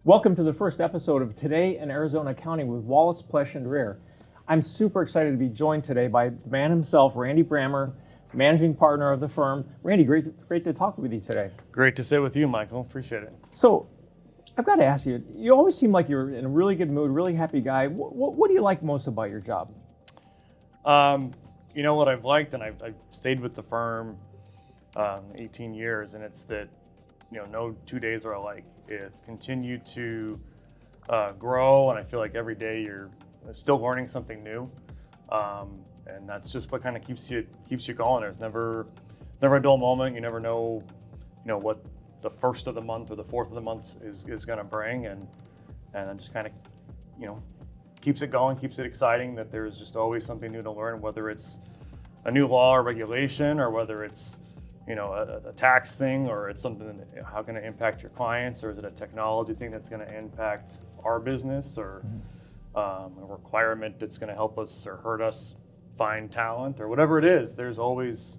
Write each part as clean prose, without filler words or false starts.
Welcome to the first episode of Today in Arizona Accounting with Wallace, Plese Dreher. I'm super excited to be joined today by the man himself, Randy Brammer, managing partner of the firm. Randy, great to talk with you today. Great to sit with you, Michael. Appreciate it. So, I've got to ask you, you always seem like you're in a really good mood, really happy guy. What do you like most about your job? You know what I've liked, and I've stayed with the firm 18 years, and it's that, no 2 days are alike. It continued to grow, and I feel like every day you're still learning something new, and that's just what kind of keeps you going. There's never a dull moment. You never know, what the first of the month or the fourth of the month is going to bring, and it just kind of, keeps it going, keeps it exciting. That there's just always something new to learn, whether it's a new law or regulation, or whether it's a tax thing, or it's something that, how can it impact your clients, or is it a technology thing that's going to impact our business, or a requirement that's going to help us or hurt us find talent, or whatever it is. There's always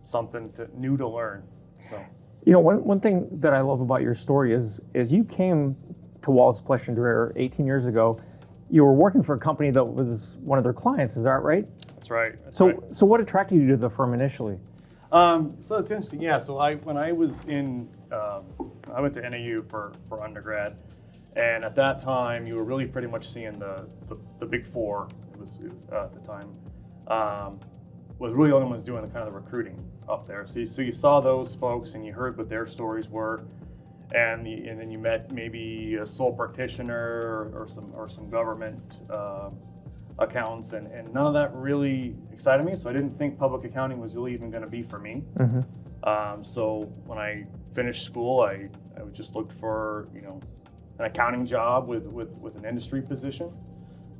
something new to learn. So. One thing that I love about your story is you came to Wallace, Plese Dreher 18 years ago. You were working for a company that was one of their clients. Is that right? That's right. So what attracted you to the firm initially? So it's interesting. Yeah. So when I was in, I went to NAU for undergrad, and at that time you were really pretty much seeing the big four. It was at the time was really the only ones doing the kind of the recruiting up there. So you saw those folks and you heard what their stories were, and then you met maybe a sole practitioner or some government accountants, and none of that really excited me. So I didn't think public accounting was really even going to be for me. So when I finished school, I just looked for an accounting job with an industry position,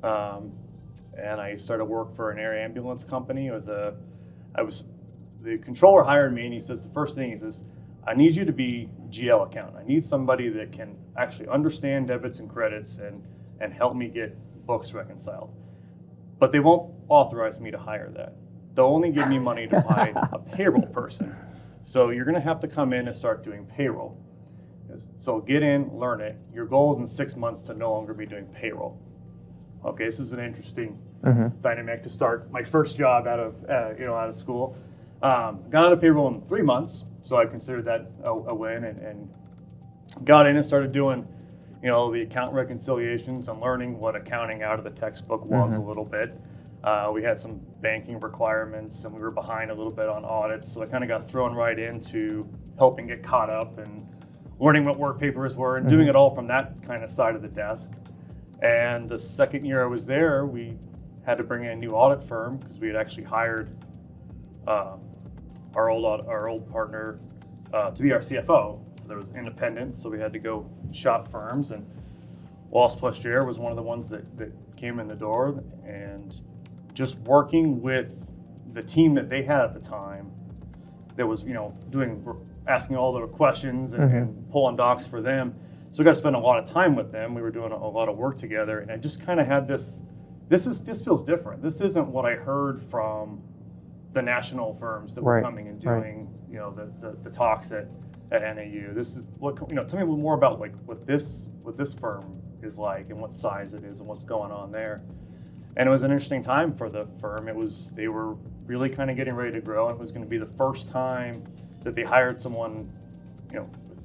and I started work for an air ambulance company. The controller hired me, and he says the first thing he says, I need you to be GL accountant. I need somebody that can actually understand debits and credits and help me get books reconciled. But they won't authorize me to hire that. They'll only give me money to buy a payroll person. So you're going to have to come in and start doing payroll. So get in, learn it. Your goal is in 6 months to no longer be doing payroll. Okay, this is an interesting dynamic to start my first job out of school. Got out of payroll in 3 months, so I considered that a win, and got in and started doing the account reconciliations and learning what accounting out of the textbook was a little bit. We had some banking requirements, and we were behind a little bit on audits, so I kind of got thrown right into helping get caught up and learning what work papers were and doing it all from that kind of side of the desk. And the second year I was there, we had to bring in a new audit firm because we had actually hired our old partner to be our CFO. So there was independence, so we had to go shop firms, and Wallace Plese Dreher was one of the ones that came in the door. And just working with the team that they had at the time, that was asking all the questions and pulling docs for them. So I got to spend a lot of time with them. We were doing a lot of work together, and I just kind of had this feels different. This isn't what I heard from the national firms that were coming and doing the talks at NAU. This is what tell me a little more about what this firm is like, and what size it is, and what's going on there. And it was an interesting time for the firm. They were really kind of getting ready to grow, and it was going to be the first time that they hired someone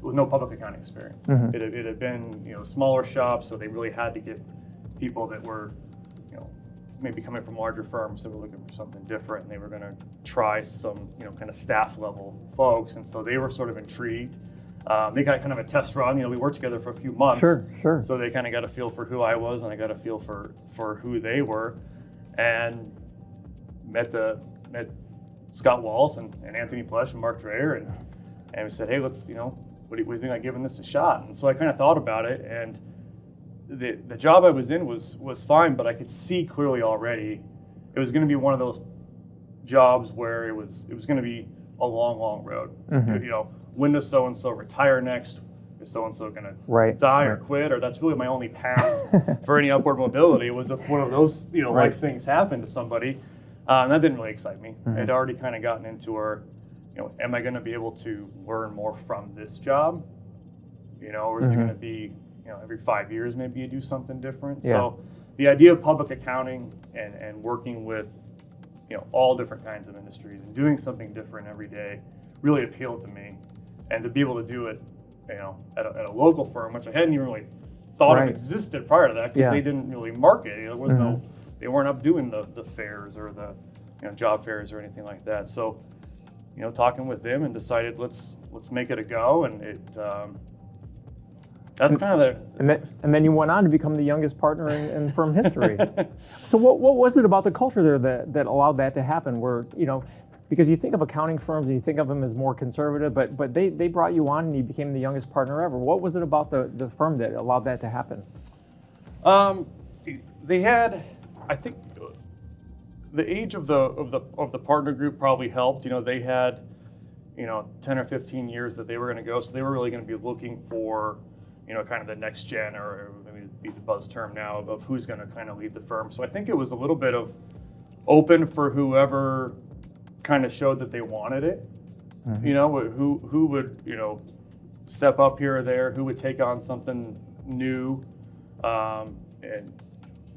with no public accounting experience. It had been smaller shops, so they really had to get people that were maybe coming from larger firms that were looking for something different, and they were going to try some kind of staff level folks, and so they were sort of intrigued. They got kind of a test run. We worked together for a few months. Sure. So they kind of got a feel for who I was, and I got a feel for who they were, and met Scott Wallace and Anthony Plese and Mark Dreher, and we said, hey, let's what do you think about giving this a shot? And so I kind of thought about it, and the job I was in was fine, but I could see clearly already it was going to be one of those jobs where it was going to be a long road. When does so and so retire next? Is so and so going to die or quit? Or that's really my only path for any upward mobility. Was if one of those life things happened to somebody, and that didn't really excite me. I'd already kind of gotten into am I going to be able to learn more from this job? Or is it going to be every 5 years maybe you do something different. Yeah. So the idea of public accounting and working with all different kinds of industries and doing something different every day really appealed to me. And to be able to do it at a local firm, which I hadn't even really thought of existed prior to that, because they didn't really market. There was they weren't up doing the fairs or the job fairs or anything like that. So talking with them and decided let's make it a go, and that's kind of and then you went on to become the youngest partner in firm history. So what was it about the culture there that allowed that to happen? Where because you think of accounting firms and you think of them as more conservative, but they brought you on and you became the youngest partner ever. What was it about the firm that allowed that to happen? They had, I think, the age of the partner group probably helped. They had 10 or 15 years that they were going to go, so they were really going to be looking for kind of the next gen, or maybe be the buzz term now, of who's going to kind of lead the firm. So I think it was a little bit of open for whoever kind of showed that they wanted it. Who would step up here or there, who would take on something new, and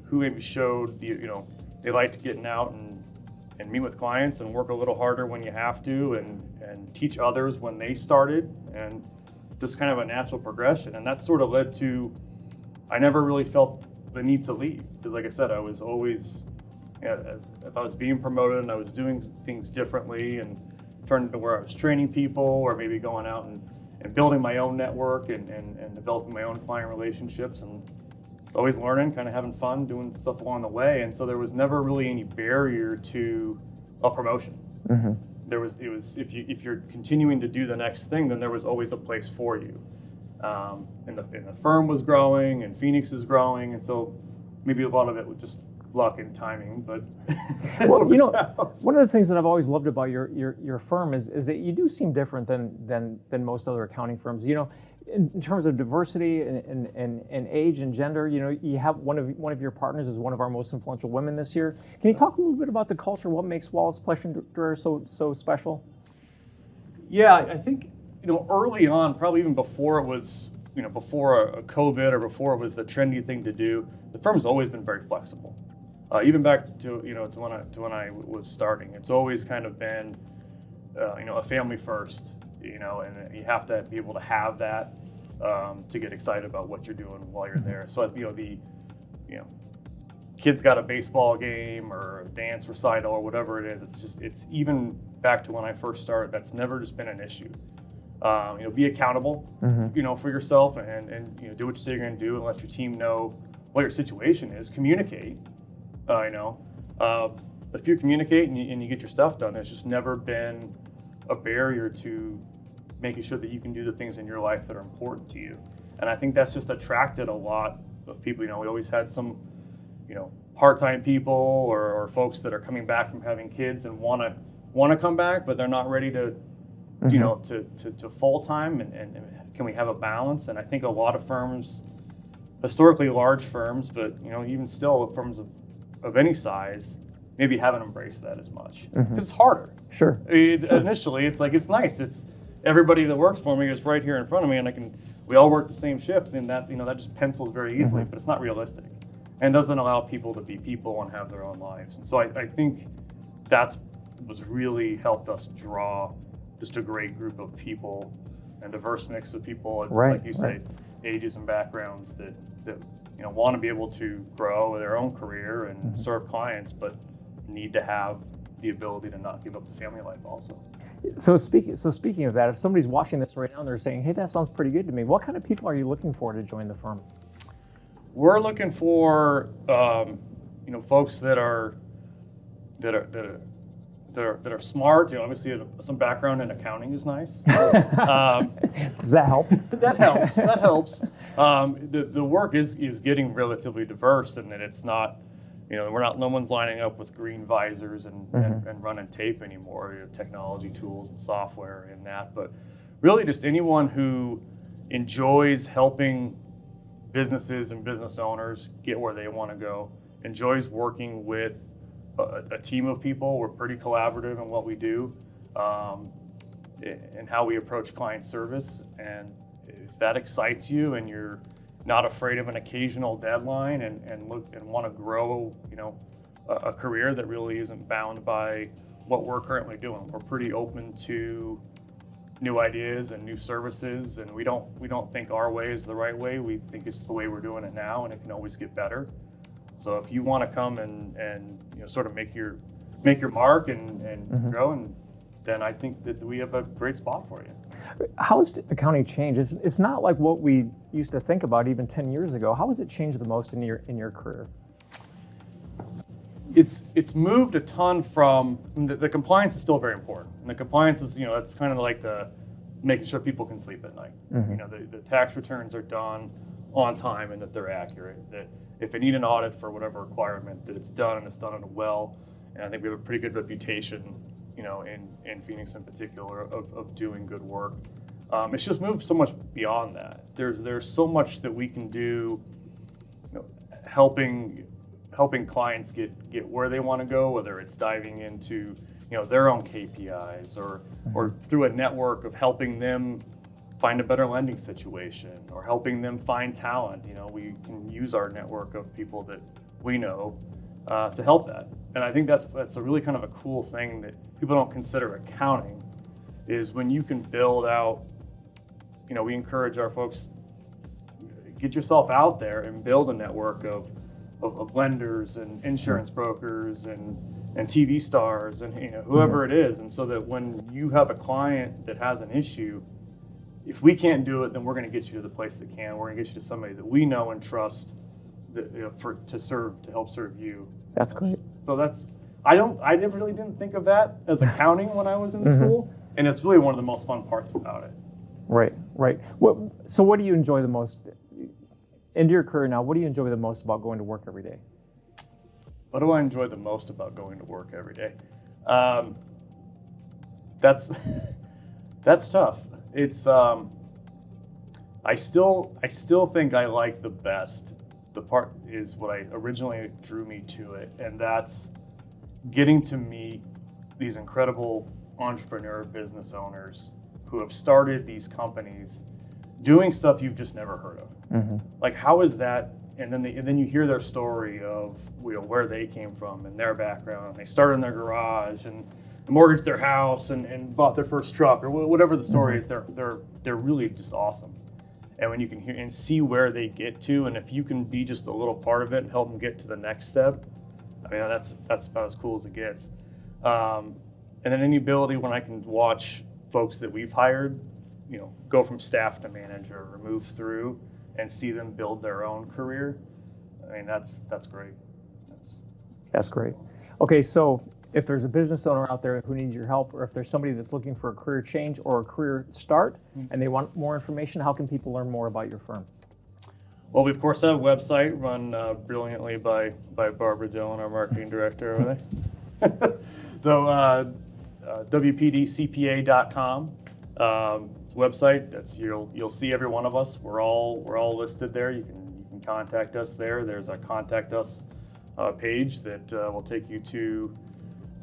who maybe showed they liked getting out and meet with clients and work a little harder when you have to, and teach others when they started, and just kind of a natural progression. And that sort of led to, I never really felt the need to leave, because like I said, I was always, if I was being promoted and I was doing things differently and turned into where I was training people, or maybe going out and building my own network and developing my own client relationships, and just always learning, kind of having fun, doing stuff along the way. And so there was never really any barrier to a promotion. It was if you're continuing to do the next thing, then there was always a place for you. And the firm was growing, and Phoenix is growing, and so maybe a lot of it was just luck and timing, but well, one of the things that I've always loved about your firm is that you do seem different than most other accounting firms. In terms of diversity and age and gender, you have one of your partners is one of our most influential women this year. Can you talk a little bit about the culture? What makes Wallace, Plese Dreher so special? Yeah, I think early on, probably even before it was before a COVID or before it was the trendy thing to do, the firm's always been very flexible. Even back to when I was starting, it's always kind of been a family first, and you have to be able to have that to get excited about what you're doing while you're there. So the kids got a baseball game or a dance recital or whatever it is. It's even back to when I first started. That's never just been an issue. Be accountable, for yourself, and do what you say you're going to do, and let your team know what your situation is. Communicate. If you communicate and you get your stuff done, it's just never been a barrier to making sure that you can do the things in your life that are important to you. And I think that's just attracted a lot of people. We always had some, part-time people or folks that are coming back from having kids and want to come back, but they're not ready to, to full-time. And can we have a balance? And I think a lot of firms, historically large firms, but even still firms of any size, maybe haven't embraced that as much, because it's harder. Sure. Initially, it's nice if everybody that works for me is right here in front of me, and we all work the same shift, and that that just pencils very easily. But it's not realistic, and doesn't allow people to be people and have their own lives. And so I think that's what's really helped us draw just a great group of people, and diverse mix of people, like you say, ages and backgrounds that want to be able to grow their own career and serve clients, but need to have the ability to not give up the family life also. So speaking of that, if somebody's watching this right now and they're saying, "Hey, that sounds pretty good to me," what kind of people are you looking for to join the firm? We're looking for folks that are smart. Obviously, some background in accounting is nice. Does that help? That helps. That helps. The work is getting relatively diverse, and that it's not. No one's lining up with green visors and running tape anymore. Technology tools and software and that, but really just anyone who enjoys helping businesses and business owners get where they want to go, enjoys working with a team of people. We're pretty collaborative in what we do, and how we approach client service. And if that excites you and you're not afraid of an occasional deadline, and look and want to grow, a career that really isn't bound by what we're currently doing. We're pretty open to new ideas and new services, and we don't think our way is the right way. We think it's the way we're doing it now, and it can always get better. So if you want to come and sort of make your mark and grow, and then I think that we have a great spot for you. How has accounting changed? It's not like what we used to think about even 10 years ago. How has it changed the most in your career? It's moved a ton from the compliance is still very important, and the compliance is it's kind of like the making sure people can sleep at night. The tax returns are done on time and that they're accurate. That if they need an audit for whatever requirement, that it's done and it's done in a well. And I think we have a pretty good reputation, in Phoenix in particular, of doing good work. It's just moved so much beyond that. There's so much that we can do, helping clients get where they want to go, whether it's diving into their own KPIs or through a network of helping them find a better lending situation or helping them find talent. We can use our network of people that we know to help that. And I think that's a really kind of a cool thing that people don't consider accounting, is when you can build out, we encourage our folks, get yourself out there and build a network of lenders and insurance brokers and TV stars and whoever it is. And so that when you have a client that has an issue, if we can't do it, then we're going to get you to the place that can. We're going to get you to somebody that we know and trust that, to help serve you. That's great. So I never really didn't think of that as accounting when I was in school, and it's really one of the most fun parts about it. Right. So what do you enjoy the most in your career now? What do you enjoy the most about going to work every day? What do I enjoy the most about going to work every day? That's tough. It's I still think I like the best. The part is what I originally drew me to it, and that's getting to meet these incredible entrepreneur business owners who have started these companies doing stuff you've just never heard of. Like, how is that? And then you hear their story of where they came from and their background. They started in their garage and mortgaged their house and bought their first truck or whatever the story is. They're really just awesome. And when you can hear and see where they get to, and if you can be just a little part of it and help them get to the next step, I mean, that's about as cool as it gets. And then any ability when I can watch folks that we've hired, go from staff to manager or move through and see them build their own career. I mean, that's great. That's great. Okay, so if there's a business owner out there who needs your help, or if there's somebody that's looking for a career change or a career start and they want more information, how can people learn more about your firm? Well, we of course have a website run brilliantly by Barbara Dillon, our marketing director over there. So WPDCPA.com. It's a website. You'll see every one of us. We're all listed there. You can contact us there. There's a contact us page that will take you to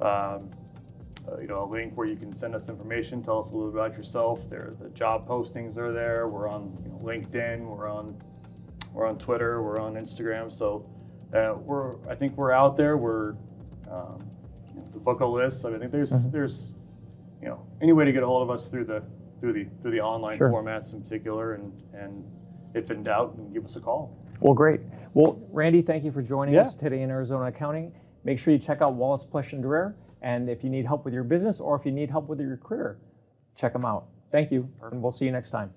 a link where you can send us information, tell us a little bit about yourself. The job postings are there. We're on LinkedIn. We're on Twitter. We're on Instagram. So I think we're out there. We're the book a list. So I think there's any way to get a hold of us through the online formats in particular, and if in doubt, give us a call. Well, great. Well, Randy, thank you for joining us today in Arizona Accounting. Make sure you check out Wallace, Plese Dreher, and if you need help with your business or if you need help with your career, check them out. Thank you, and we'll see you next time.